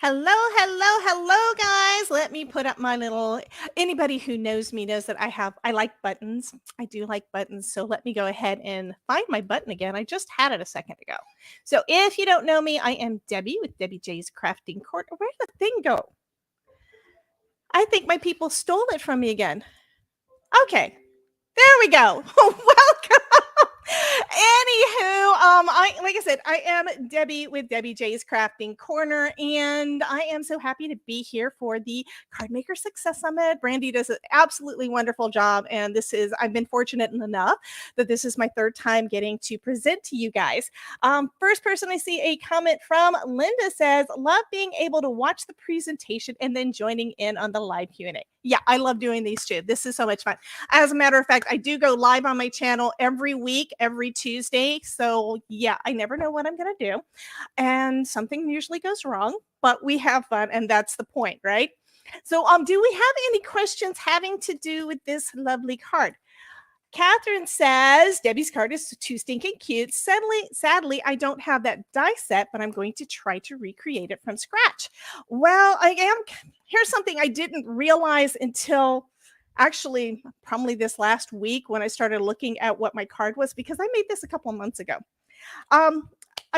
Hello, guys. Let me put up my little anybody who knows me knows that I like buttons. I do like buttons. So let me go ahead and find my button again. I just had it a second ago. So if you don't know me, I am Debbie with Debbie J's Crafting Court. Where did the thing go? I think my people stole it from me again. Okay. There we go. Welcome. Anywho, like I said, I am Debbie with Debbie J's Crafting Corner, and I am so happy to be here for the Card Maker Success Summit. Brandy does an absolutely wonderful job, and I've been fortunate enough that this is my third time getting to present to you guys. First person I see a comment from Linda says, "Love being able to watch the presentation and then joining in on the live Q&A." Yeah, I love doing these too. This is so much fun. As a matter of fact, I do go live on my channel every week, every Tuesday. So yeah, I never know what I'm going to do. And something usually goes wrong, but we have fun. And that's the point, right? So do we have any questions having to do with this lovely card? Catherine says, Debbie's card is too stinking cute. Sadly, I don't have that die set, but I'm going to try to recreate it from scratch. Well, here's something I didn't realize until actually probably this last week when I started looking at what my card was, because I made this a couple of months ago. I'm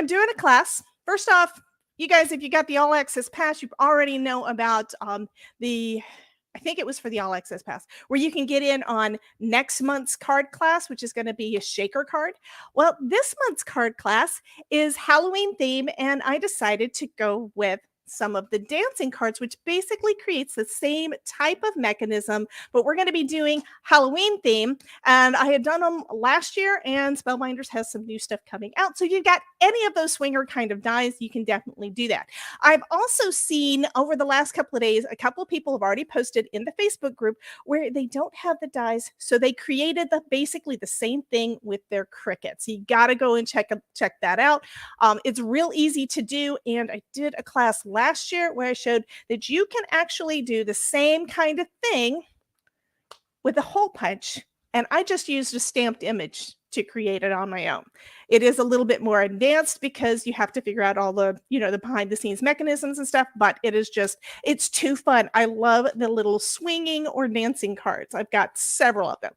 doing a class. First off, you guys, if you got the All Access Pass, you already know about I think it was for the All Access Pass, where you can get in on next month's card class, which is going to be a shaker card. Well, this month's card class is Halloween theme, and I decided to go with some of the dancing cards, which basically creates the same type of mechanism, but we're going to be doing Halloween theme. And I had done them last year, and Spellbinders has some new stuff coming out. So you've got any of those swinger kind of dies, you can definitely do that. I've also seen over the last couple of days, a couple of people have already posted in the Facebook group where they don't have the dies. So they created basically the same thing with their crickets. You got to go and check that out. It's real easy to do. And I did a class last year where I showed that you can actually do the same kind of thing with a hole punch. And I just used a stamped image to create it on my own. It is a little bit more advanced because you have to figure out all the behind the scenes mechanisms and stuff, but it's too fun. I love the little swinging or dancing cards. I've got several of them.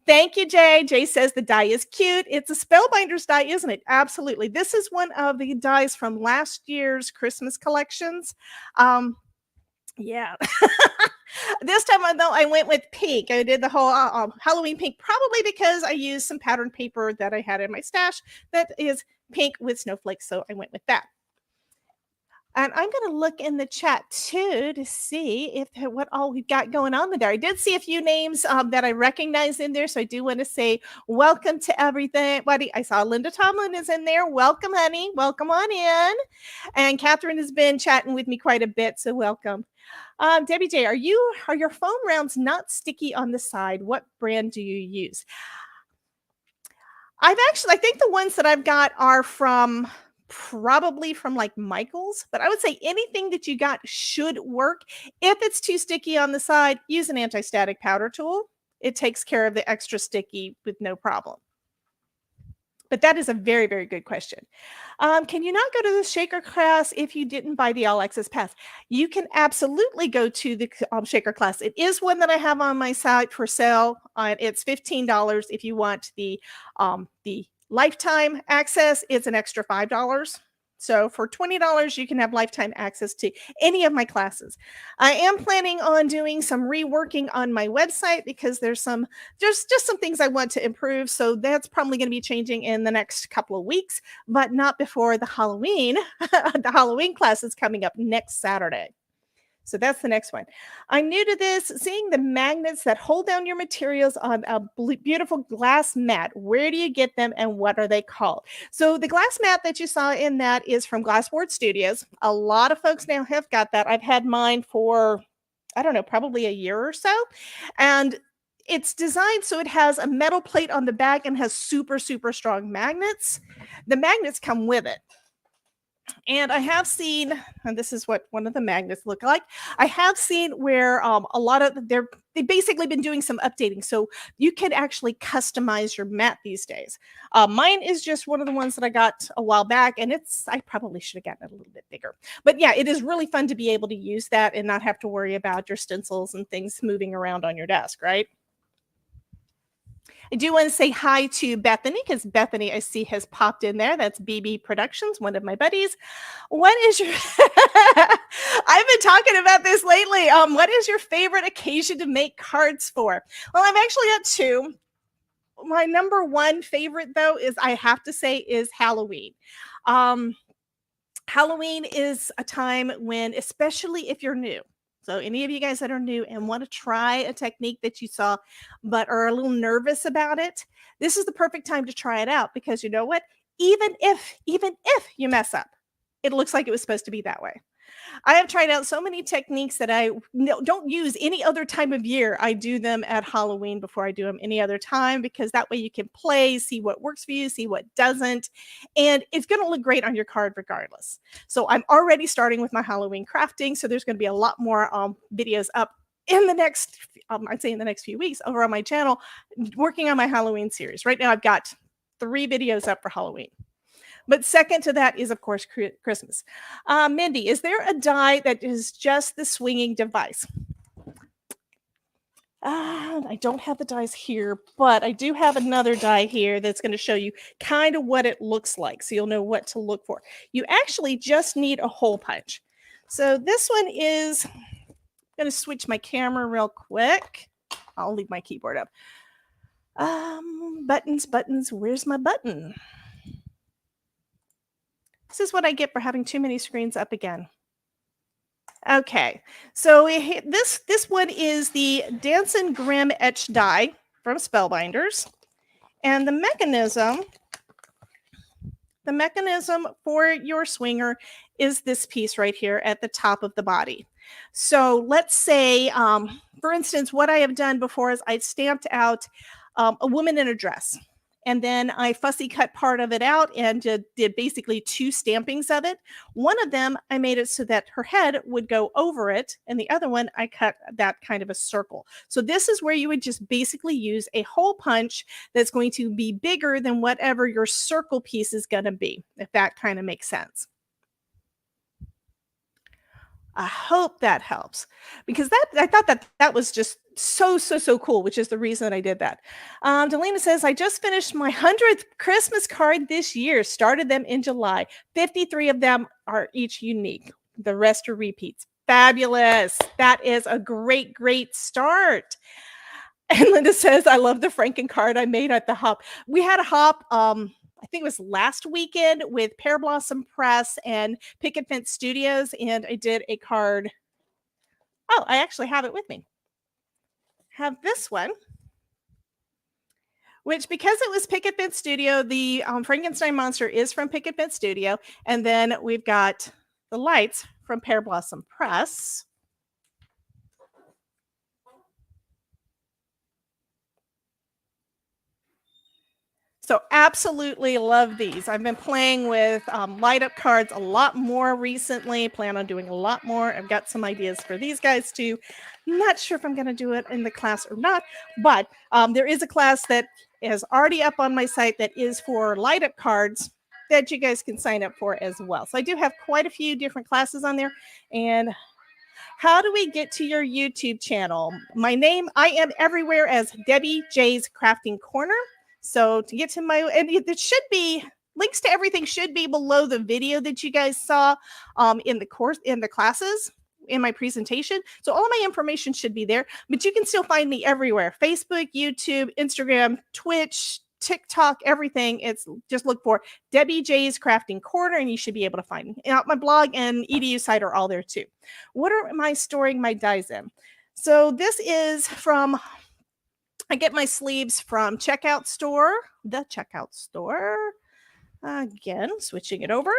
Thank you, Jay. Jay says the die is cute. It's a Spellbinders die, isn't it? Absolutely. This is one of the dies from last year's Christmas collections. Yeah. This time, though, I went with pink. I did the whole Halloween pink, probably because I used some pattern paper that I had in my stash that is pink with snowflakes, so I went with that. And I'm going to look in the chat, too, to see what all we've got going on there. I did see a few names that I recognize in there, so I do want to say welcome to everybody. I saw Linda Tomlin is in there. Welcome, honey. Welcome on in. And Catherine has been chatting with me quite a bit, so welcome. Debbie J, are your foam rounds not sticky on the side? What brand do you use? I think the ones that I've got are probably from like Michael's, but I would say anything that you got should work. If it's too sticky on the side, use an anti-static powder tool. It takes care of the extra sticky with no problem. But that is a very, very good question. Can you not go to the shaker class if you didn't buy the All Access Pass? You can absolutely go to the shaker class. It is one that I have on my site for sale. It's $15 if you want the lifetime access. It's an extra $5. So for $20, you can have lifetime access to any of my classes. I am planning on doing some reworking on my website because there's just some things I want to improve. So that's probably going to be changing in the next couple of weeks, but not before the Halloween. The Halloween class is coming up next Saturday. So that's the next one. I'm new to this, seeing the magnets that hold down your materials on a beautiful glass mat. Where do you get them and what are they called? So the glass mat that you saw in that is from Glassboard Studios. A lot of folks now have got that. I've had mine for, I don't know, probably a year or so. And it's designed so it has a metal plate on the back and has super, super strong magnets. The magnets come with it. And I have seen, and this is what one of the magnets look like. I have seen where a lot of they've basically been doing some updating, so you can actually customize your mat these days. Mine is just one of the ones that I got a while back, and I probably should have gotten it a little bit bigger. But yeah, it is really fun to be able to use that and not have to worry about your stencils and things moving around on your desk, right? I do want to say hi to Bethany because Bethany, I see, has popped in there. That's BB Productions, one of my buddies. What is your I've been talking about this lately. What is your favorite occasion to make cards for? Well, I've actually got two. My number one favorite, though, is I have to say is Halloween. Um, Halloween is a time when, especially if you're new, so any of you guys that are new and want to try a technique that you saw but are a little nervous about it, this is the perfect time to try it out because you know what? Even if you mess up, it looks like it was supposed to be that way. I have tried out so many techniques that I don't use any other time of year. I do them at Halloween before I do them any other time because that way you can play, see what works for you, see what doesn't, and it's going to look great on your card regardless. So I'm already starting with my Halloween crafting, so there's going to be a lot more videos up in the next, I'd say in the next few weeks over on my channel, working on my Halloween series. Right now I've got 3 videos up for Halloween. But second to that is, of course, Christmas. Mindy, is there a die that is just the swinging device? I don't have the dies here, but I do have another die here that's going to show you kind of what it looks like, so you'll know what to look for. You actually just need a hole punch. So this one is, I'm going to switch my camera real quick. I'll leave my keyboard up. Buttons, where's my button? This is what I get for having too many screens up again. Okay, so this one is the Dancing Grim Etch die from Spellbinders. And the mechanism for your swinger is this piece right here at the top of the body. So let's say, for instance, what I have done before is I stamped out a woman in a dress. And then I fussy cut part of it out and did basically 2 stampings of it. One of them, I made it so that her head would go over it. And the other one, I cut that kind of a circle. So this is where you would just basically use a hole punch that's going to be bigger than whatever your circle piece is going to be, if that kind of makes sense. I hope that helps because I thought that was just so cool, which is the reason that I did that. Delina says, I just finished my 100th Christmas card this year, started them in July. 53 of them are each unique. The rest are repeats. Fabulous. That is a great start. And Linda says, I love the Franken card I made at the hop. We had a hop, I think it was last weekend with Pear Blossom Press and Picket Fence Studios, and I did a card. Oh, I actually have it with me. Have this one, which because it was Picket Fence Studio, the Frankenstein monster is from Picket Fence Studio, and then we've got the lights from Pear Blossom Press. So absolutely love these. I've been playing with light up cards a lot more recently. Plan on doing a lot more. I've got some ideas for these guys too. Not sure if I'm going to do it in the class or not, but there is a class that is already up on my site that is for light up cards that you guys can sign up for as well. So I do have quite a few different classes on there. And how do we get to your YouTube channel? My name, I am everywhere as Debbie J's Crafting Corner. So to get to my, and it should be, links to everything should be below the video that you guys saw in the course, in the classes, in my presentation. So all of my information should be there, but you can still find me everywhere. Facebook, YouTube, Instagram, Twitch, TikTok, everything. It's just look for Debbie J's Crafting Corner and you should be able to find me. My blog and EDU site are all there too. What am I storing my dies in? So this is from, I get my sleeves from the Checkout Store. Again, switching it over.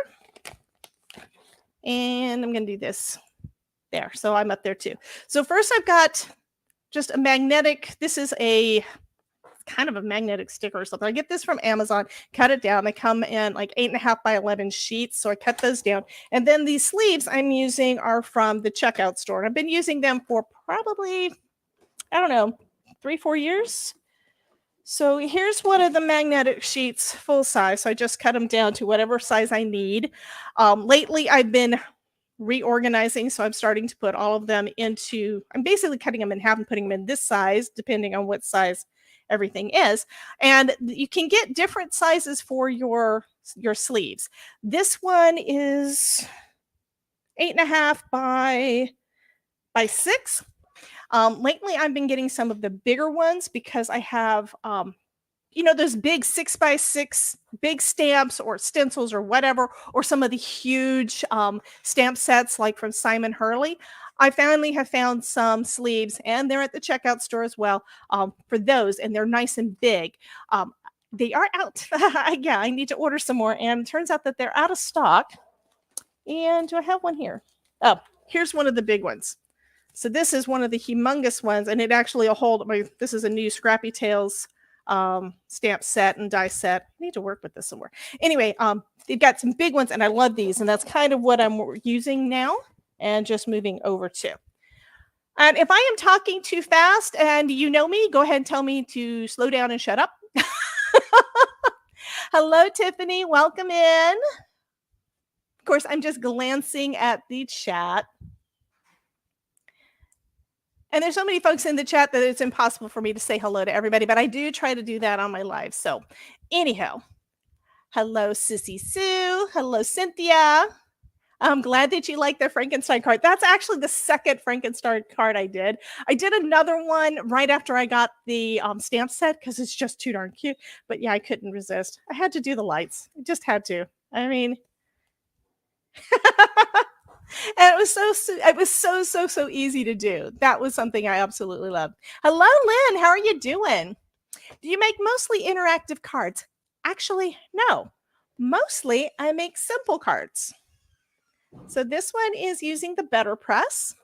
And I'm going to do this there. So I'm up there too. So first I've got just a magnetic, this is a kind of a magnetic sticker or something. I get this from Amazon, cut it down. They come in like 8.5 by 11 sheets. So I cut those down. And then these sleeves I'm using are from the checkout store. And I've been using them for probably, I don't know, 3-4 years. So here's one of the magnetic sheets, full size. So I just cut them down to whatever size I need. Lately, I've been reorganizing. So I'm starting to put all of them into, I'm basically cutting them in half and putting them in this size, depending on what size everything is. And you can get different sizes for your sleeves. This one is 8.5 by 6. Lately, I've been getting some of the bigger ones because I have, those big 6x6 big stamps or stencils or whatever, or some of the huge stamp sets like from Simon Hurley. I finally have found some sleeves, and they're at the checkout store as well, for those, and they're nice and big. They are out. Yeah, I need to order some more, and it turns out that they're out of stock. And do I have one here? Oh, here's one of the big ones. So this is one of the humongous ones, and it actually this is a new Scrappy Tales stamp set and die set. I need to work with this somewhere. Anyway, they've got some big ones, and I love these, and that's kind of what I'm using now and just moving over to. And if I am talking too fast and you know me, go ahead and tell me to slow down and shut up. Hello, Tiffany. Welcome in. Of course, I'm just glancing at the chat. And there's so many folks in the chat that it's impossible for me to say hello to everybody, but I do try to do that on my live. So anyhow, hello, Sissy Sue. Hello, Cynthia. I'm glad that you like the Frankenstein card. That's actually the second Frankenstein card I did. I did another one right after I got the stamp set because it's just too darn cute. But yeah, I couldn't resist. I had to do the lights. I just had to. I mean... And it was so easy to do. That was something I absolutely loved. Hello, Lynn. How are you doing? Do you make mostly interactive cards? Actually, no. Mostly I make simple cards. So this one is using the Better Press.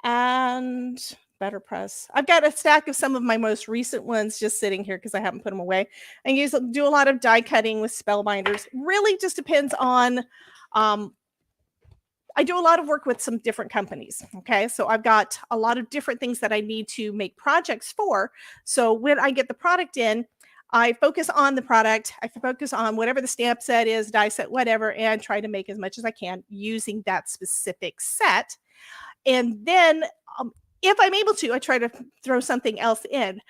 And Better Press. I've got a stack of some of my most recent ones just sitting here because I haven't put them away. I do a lot of die cutting with spellbinders. Really just depends on... I do a lot of work with some different companies. Okay. So I've got a lot of different things that I need to make projects for. So when I get the product in, I focus on the product. I focus on whatever the stamp set is, die set, whatever, and try to make as much as I can using that specific set. And then if I'm able to, I try to throw something else in.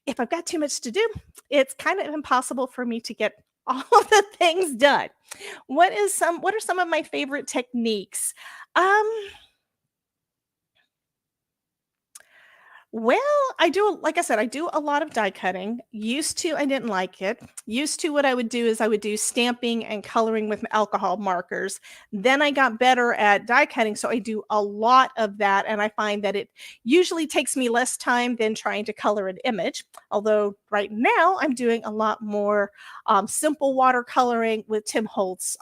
If I've got too much to do, it's kind of impossible for me to get all of the things done. What are some of my favorite techniques? Well, like I said, I do a lot of die cutting. Used to, I didn't like it. Used to, what I would do is I would do stamping and coloring with alcohol markers. Then I got better at die cutting, so I do a lot of that, and I find that it usually takes me less time than trying to color an image. Although right now I'm doing a lot more simple watercoloring with Tim Holtz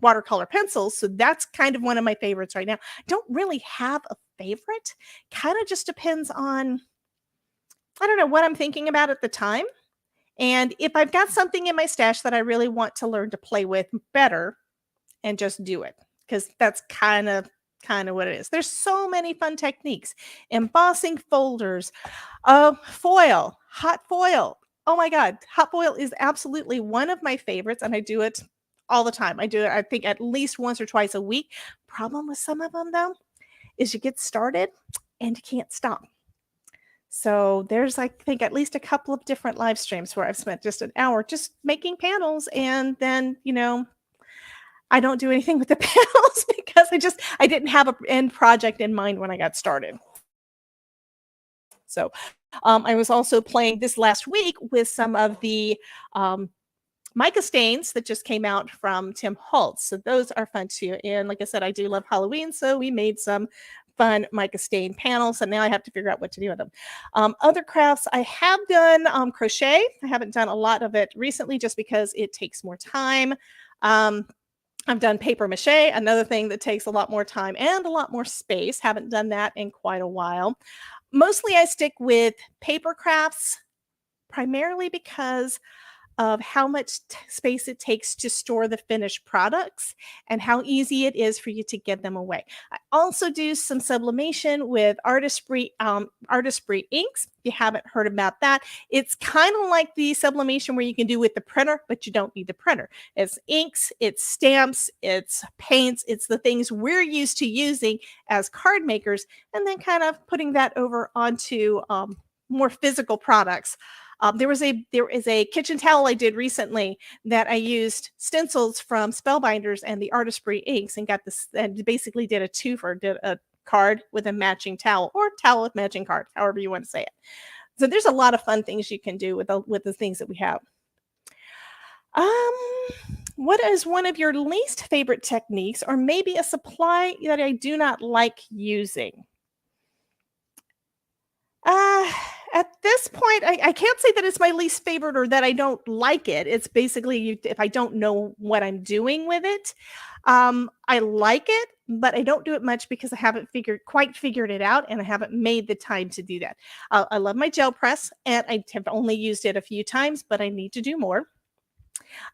watercolor pencils. So that's kind of one of my favorites right now. I don't really have a favorite. Kind of just depends on, I don't know, what I'm thinking about at the time. And if I've got something in my stash that I really want to learn to play with better, and just do it, because that's kind of what it is. There's so many fun techniques. Embossing folders, foil, hot foil. Oh my God, hot foil is absolutely one of my favorites, and I do it all the time. I do it, I think, at least once or twice a week. Problem with some of them, though, is you get started and you can't stop. So there's, I think, at least a couple of different live streams where I've spent just an hour just making panels, and then, I don't do anything with the panels because I didn't have an end project in mind when I got started. So I was also playing this last week with some of the mica stains that just came out from Tim Holtz. So those are fun too. And like I said, I do love Halloween, so we made some fun mica stain panels, and now I have to figure out what to do with them. Other crafts, I have done crochet. I haven't done a lot of it recently just because it takes more time. I've done paper mache, another thing that takes a lot more time and a lot more space. Haven't done that in quite a while. Mostly I stick with paper crafts primarily because of how much space it takes to store the finished products and how easy it is for you to give them away. I also do some sublimation with artistry inks. If you haven't heard about that, it's kind of like the sublimation where you can do with the printer, but you don't need the printer. It's inks, it's stamps, it's paints, it's the things we're used to using as card makers, and then kind of putting that over onto more physical products. There is a kitchen towel I did recently that I used stencils from Spellbinders and the artistry inks and got this, and basically did a twofer, did a card with a matching towel, or towel with matching card, however you want to say it. So there's a lot of fun things you can do with the things that we have. What is one of your least favorite techniques, or maybe a supply that I do not like using? At this point, I can't say that it's my least favorite or that I don't like it. It's basically if I don't know what I'm doing with it. I like it, but I don't do it much because I haven't quite figured it out, and I haven't made the time to do that. I love my gel press, and I have only used it a few times, but I need to do more.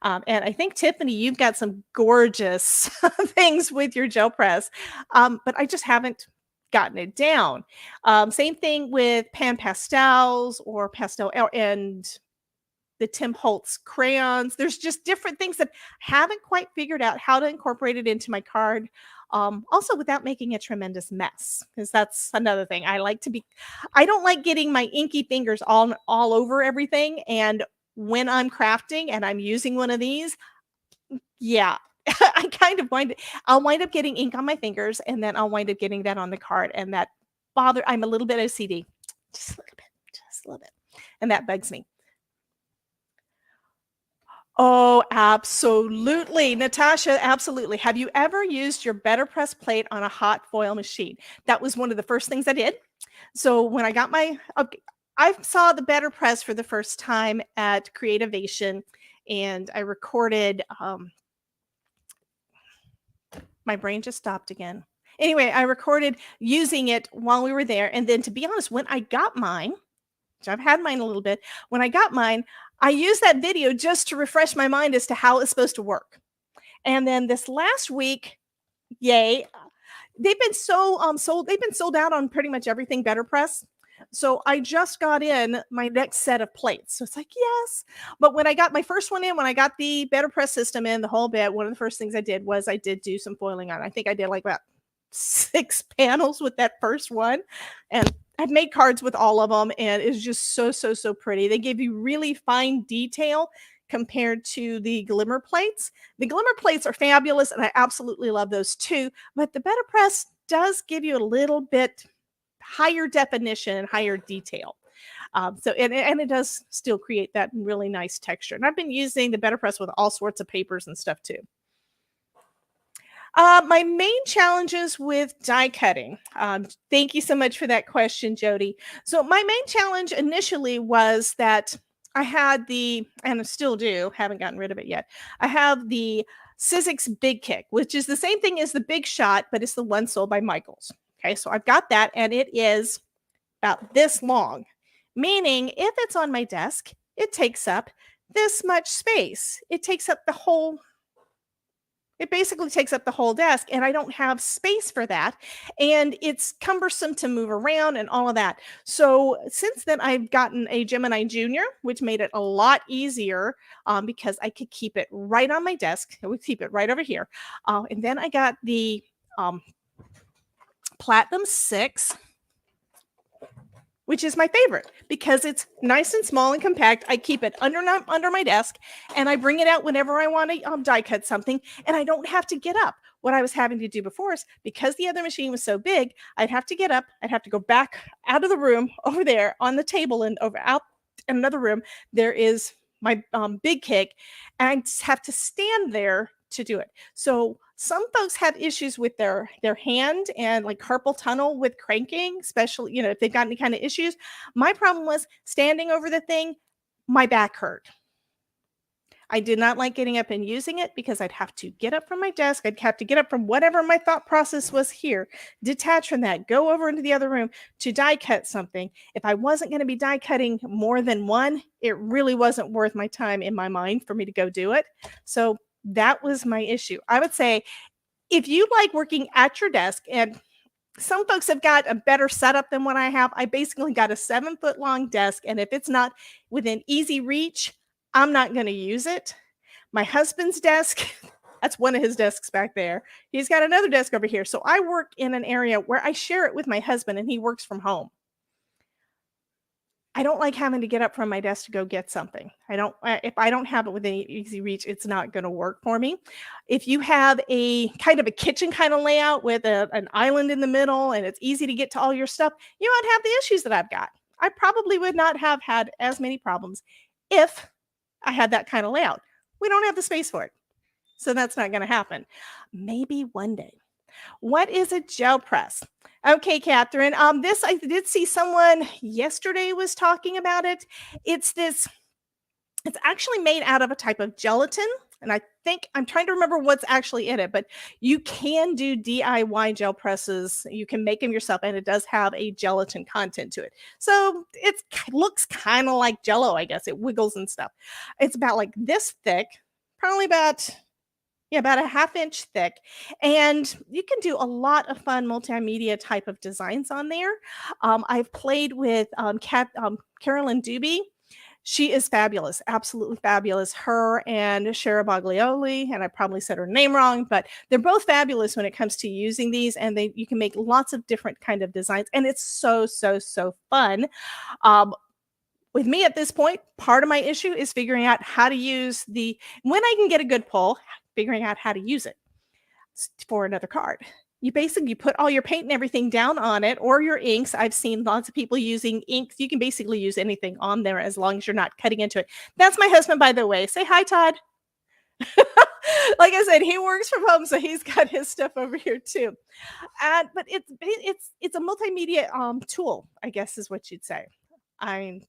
And I think, Tiffany, you've got some gorgeous things with your gel press, but I just haven't gotten it down. Same thing with pan pastels or pastel and the Tim Holtz crayons. There's just different things that I haven't quite figured out how to incorporate it into my card. Also without making a tremendous mess, because that's another thing. I don't like getting my inky fingers all over everything. And when I'm crafting and I'm using one of these, yeah, I'll wind up getting ink on my fingers, and then I'll wind up getting that on the card, and I'm a little bit OCD, just a little bit, and that bugs me. Oh, absolutely. Natasha, absolutely. Have you ever used your Better Press plate on a hot foil machine? That was one of the first things I did. So when I got I saw the Better Press for the first time at Creativation, and I recorded, my brain just stopped again. Anyway, I recorded using it while we were there. And then, to be honest, when I got mine, which I've had mine a little bit, when I got mine, I used that video just to refresh my mind as to how it's supposed to work. And then this last week, yay, they've been sold out on pretty much everything Better Press. So I just got in my next set of plates. So it's like, yes. But when I got my first one in, when I got the Better Press system in, the whole bit, one of the first things I did was I did do some foiling on it. I think I did like about 6 panels with that first one. And I've made cards with all of them, and it's just so pretty. They give you really fine detail compared to the glimmer plates. The glimmer plates are fabulous, and I absolutely love those too. But the Better Press does give you a little bit higher definition, higher detail. So it does still create that really nice texture. And I've been using the Better Press with all sorts of papers and stuff too. My main challenges with die cutting. Thank you so much for that question, Jody. So my main challenge initially was that I had and I still do, haven't gotten rid of it yet. I have the Sizzix Big Kick, which is the same thing as the Big Shot, but it's the one sold by Michaels. Okay, so I've got that, and it is about this long, meaning if it's on my desk, it takes up this much space. It basically takes up the whole desk, and I don't have space for that. And it's cumbersome to move around and all of that. So since then, I've gotten a Gemini Junior, which made it a lot easier because I could keep it right on my desk. I would keep it right over here. And then I got the Platinum 6, which is my favorite because it's nice and small and compact. I keep it under my desk, and I bring it out whenever I want to die cut something, and I don't have to get up. What I was having to do before is, because the other machine was so big, I'd have to get up. I'd have to go back out of the room over there on the table, and out in another room, there is my Big Kick, and I just have to stand there to do it. So some folks have issues with their hand and like carpal tunnel with cranking, especially, if they've got any kind of issues. My problem was standing over the thing, my back hurt. I did not like getting up and using it because I'd have to get up from my desk. I'd have to get up from whatever my thought process was here, detach from that, go over into the other room to die cut something. If I wasn't going to be die cutting more than one, it really wasn't worth my time in my mind for me to go do it. So that was my issue. I would say if you like working at your desk, and some folks have got a better setup than what I have. I basically got a 7-foot long desk, and if it's not within easy reach, I'm not going to use it. My husband's desk, that's one of his desks back there. He's got another desk over here. So I work in an area where I share it with my husband, and he works from home. I don't like having to get up from my desk to go get something. If I don't have it within easy reach, it's not going to work for me. If you have a kind of a kitchen kind of layout with an island in the middle and it's easy to get to all your stuff, you won't have the issues that I've got. I probably would not have had as many problems if I had that kind of layout. We don't have the space for it. So that's not going to happen. Maybe one day. What is a gel press? Okay, Catherine. This I did see someone yesterday was talking about it. It's actually made out of a type of gelatin. And I think I'm trying to remember what's actually in it, but you can do DIY gel presses. You can make them yourself, and it does have a gelatin content to it. So it looks kind of like Jell-O, I guess. It wiggles and stuff. It's about like this thick, probably about a 1/2 inch thick. And you can do a lot of fun multimedia type of designs on there. I've played with Carolyn Doobie. She is fabulous, absolutely fabulous. Her and Shara Baglioli, and I probably said her name wrong, but they're both fabulous when it comes to using these, and you can make lots of different kind of designs, and it's so, so, so fun. With me at this point, part of my issue is figuring out how to use when I can get a good pull, figuring out how to use it for another card. You basically put all your paint and everything down on it, or your inks. I've seen lots of people using inks. You can basically use anything on there as long as you're not cutting into it. That's my husband, by the way. Say hi, Todd. Like I said, he works from home, so he's got his stuff over here too. But it's a multimedia tool, I guess is what you'd say. It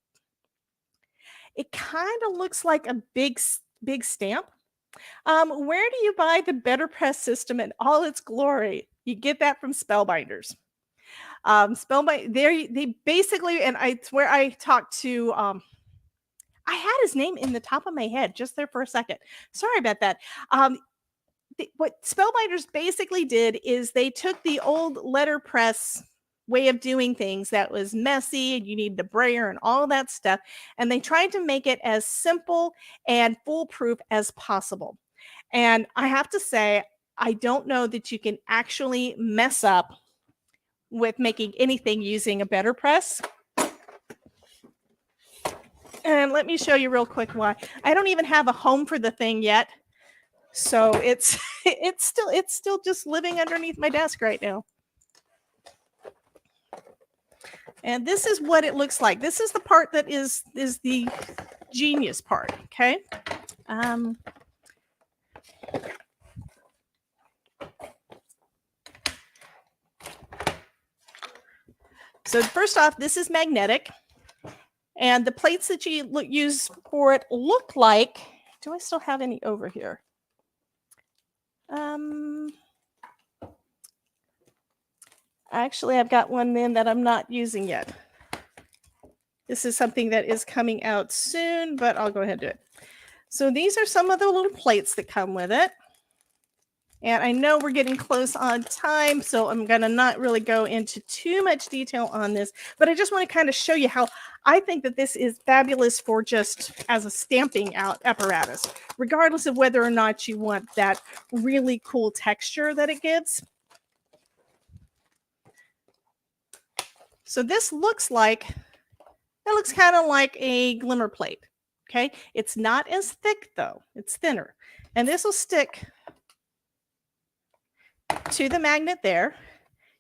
kind of looks like a big stamp. Where do you buy the Better Press system in all its glory? You get that from Spellbinders. They basically, and I swear I talked to, I had his name in the top of my head just there for a second. Sorry about that. What Spellbinders basically did is they took the old letterpress way of doing things that was messy, and you need the brayer and all that stuff, and they tried to make it as simple and foolproof as possible. And I have to say, I don't know that you can actually mess up with making anything using a Better Press. And let me show you real quick why. I don't even have a home for the thing yet, so it's still just living underneath my desk right now. And this is what it looks like. This is the part that is the genius part, okay? So first off, this is magnetic. And the plates that you use for it look like, do I still have any over here? Actually, I've got one then that I'm not using yet. This is something that is coming out soon, but I'll go ahead and do it. So these are some of the little plates that come with it. And I know we're getting close on time, so I'm going to not really go into too much detail on this, but I just want to kind of show you how I think that this is fabulous for just as a stamping out apparatus, regardless of whether or not you want that really cool texture that it gives. So this looks kind of like a glimmer plate. Okay. It's not as thick though. It's thinner. And this will stick to the magnet there.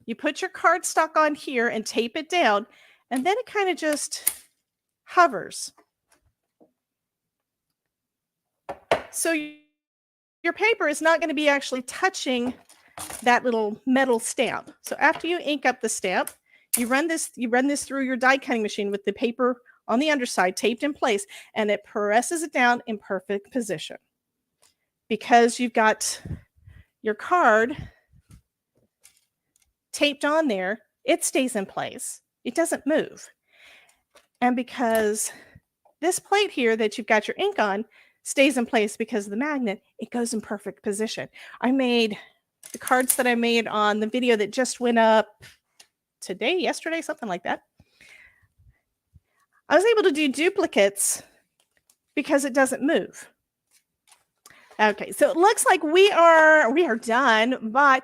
You put your cardstock on here and tape it down, and then it kind of just hovers. So your paper is not going to be actually touching that little metal stamp. So after you ink up the stamp, you run this through your die cutting machine with the paper on the underside, taped in place, and it presses it down in perfect position. Because you've got your card taped on there, it stays in place. It doesn't move. And because this plate here that you've got your ink on stays in place because of the magnet, it goes in perfect position. I made the cards that I made on the video that just went up today, yesterday, something like that. I was able to do duplicates because it doesn't move. Okay, so it looks like we are done, but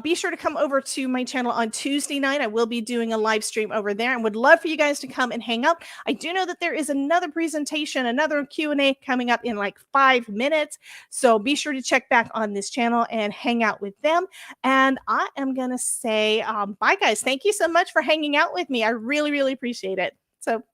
be sure to come over to my channel on Tuesday night. I will be doing a live stream over there and would love for you guys to come and hang out. I do know that there is another presentation, another Q&A coming up in like 5 minutes. So be sure to check back on this channel and hang out with them. And I am going to say bye, guys. Thank you so much for hanging out with me. I really, really appreciate it. So